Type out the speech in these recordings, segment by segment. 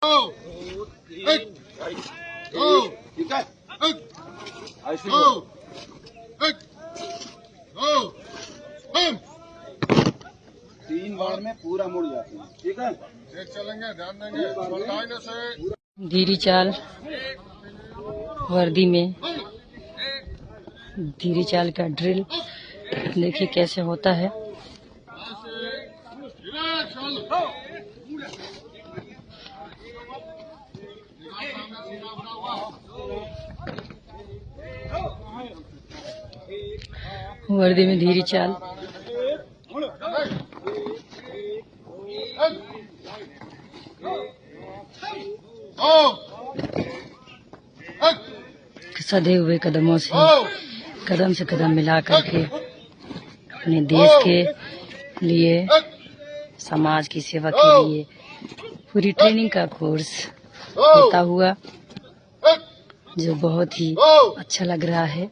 Go! Hey! Go! ठीक है? Go! Hey! Go! Bam! 3 बार में पूरा मुड़ जाते हैं, ठीक है? देख चलेंगे, ध्यान देंगे। लाइन से धीरी चाल वर्दी में धीरी चाल का ड्रिल देखिए कैसे होता है। वर्दी में धीरी चाल सधे हुए कदमों से कदम मिला करके अपने देश के लिए, समाज की सेवा के लिए पूरी ट्रेनिंग का कोर्स होता हुआ जो बहुत ही अच्छा लग रहा है।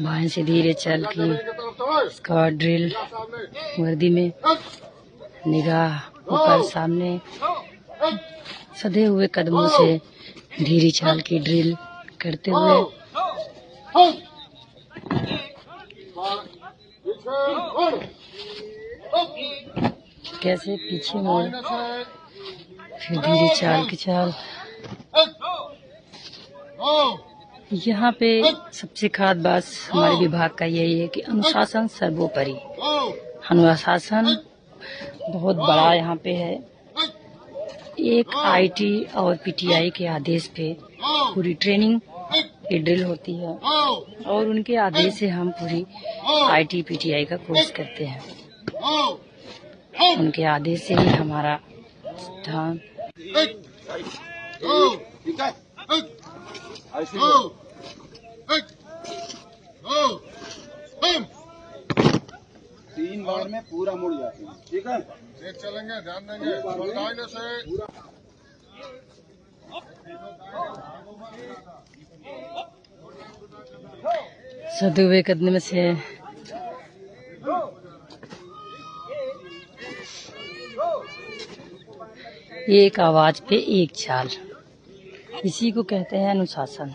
बाएं से धीरे चल की स्क्वाड ड्रिल वर्दी में निगाह ऊपर सामने सधे हुए कदमों से धीरी चाल की ड्रिल करते हुए कैसे पीछे मोड़ फिर धीरी चाल की चाल। यहाँ पे सबसे खास बात हमारे विभाग का यही है कि अनुशासन सर्वोपरि। अनुशासन बहुत बड़ा यहाँ पे है। एक आईटी और पीटीआई के आदेश पे पूरी ट्रेनिंग की ड्रिल होती है और उनके आदेश से हम पूरी आईटी पीटीआई का कोर्स करते हैं। उनके आदेश से ही हमारा स्थान तीन बार में पूरा मुड़ जाते हैं, ठीक है? देख चलेंगे, ध्यान देंगे। लाइन से सधे हुए कदम से एक आवाज पे एक चाल, इसी को कहते हैं अनुशासन।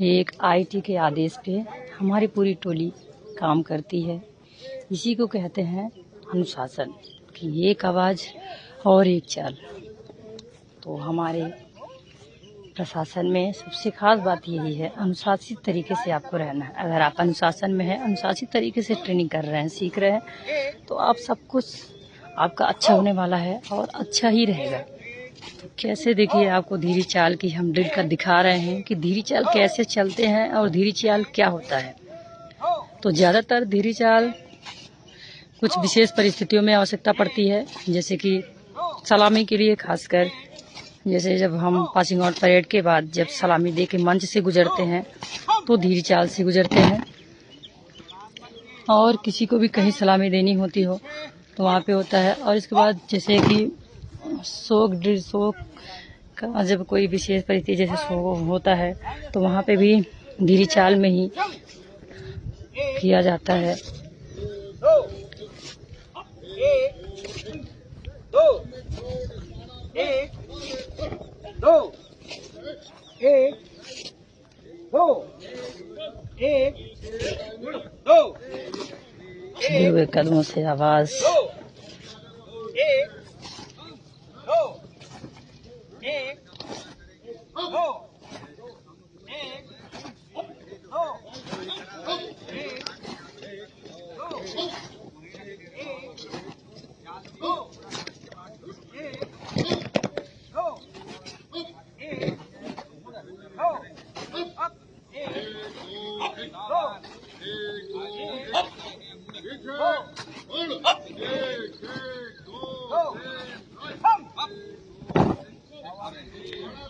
एक आईटी के आदेश पे हमारी पूरी टोली काम करती है, इसी को कहते हैं अनुशासन कि एक आवाज और एक चाल। तो हमारे प्रशासन में सबसे खास बात यही है, अनुशासित तरीके से आपको रहना है। अगर आप अनुशासन में हैं, अनुशासित तरीके से ट्रेनिंग कर रहे हैं, सीख रहे हैं, तो आप सब कुछ आपका अच्छा होने वाला है और अच्छा ही रहेगा। तो कैसे देखिए आपको धीरी चाल की हम ड्रिल कर दिखा रहे हैं कि धीरी चाल कैसे चलते हैं और धीरी चाल क्या होता है। तो ज़्यादातर धीरी चाल कुछ विशेष परिस्थितियों में आवश्यकता पड़ती है, जैसे कि सलामी के लिए खासकर, जैसे जब हम पासिंग आउट परेड के बाद जब सलामी दे के मंच से गुजरते हैं तो धीरी चाल से गुजरते हैं। और किसी को भी कहीं सलामी देनी होती हो तो वहाँ पे होता है। और इसके बाद जैसे कि शोक का जब कोई विशेष परिस्थिति जैसे शोक होता है तो वहाँ पे भी धीरी चाल में ही किया जाता है। चले हुए कदमों से आवाज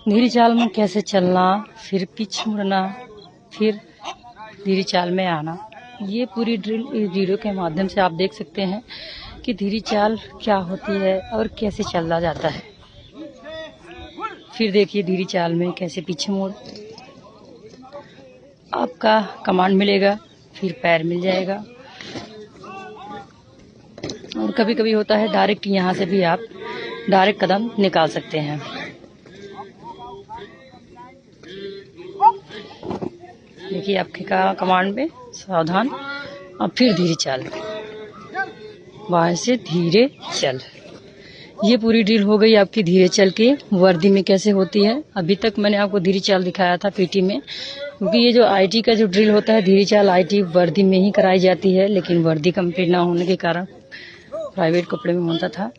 धीरी चाल में कैसे चलना, फिर पीछे मुड़ना, फिर धीरी चाल में आना, ये पूरी ड्रिल इस वीडियो के माध्यम से आप देख सकते हैं कि धीरी चाल क्या होती है और कैसे चला जाता है। फिर देखिए धीरी चाल में कैसे पीछे मोड़, आपका कमांड मिलेगा, फिर पैर मिल जाएगा और कभी कभी होता है डायरेक्ट यहाँ से भी आप डायरेक्ट कदम निकाल सकते हैं। देखिए आपके कमांड में सावधान, अब फिर धीरे चल, बाहर से धीरे चल। ये पूरी ड्रिल हो गई आपकी धीरे चल के। वर्दी में कैसे होती है, अभी तक मैंने आपको धीरे चाल दिखाया था पीटी में, क्योंकि ये जो आईटी का जो ड्रिल होता है धीरे चाल आईटी वर्दी में ही कराई जाती है, लेकिन वर्दी कंप्लीट ना होने के कारण प्राइवेट कपड़े में होता था।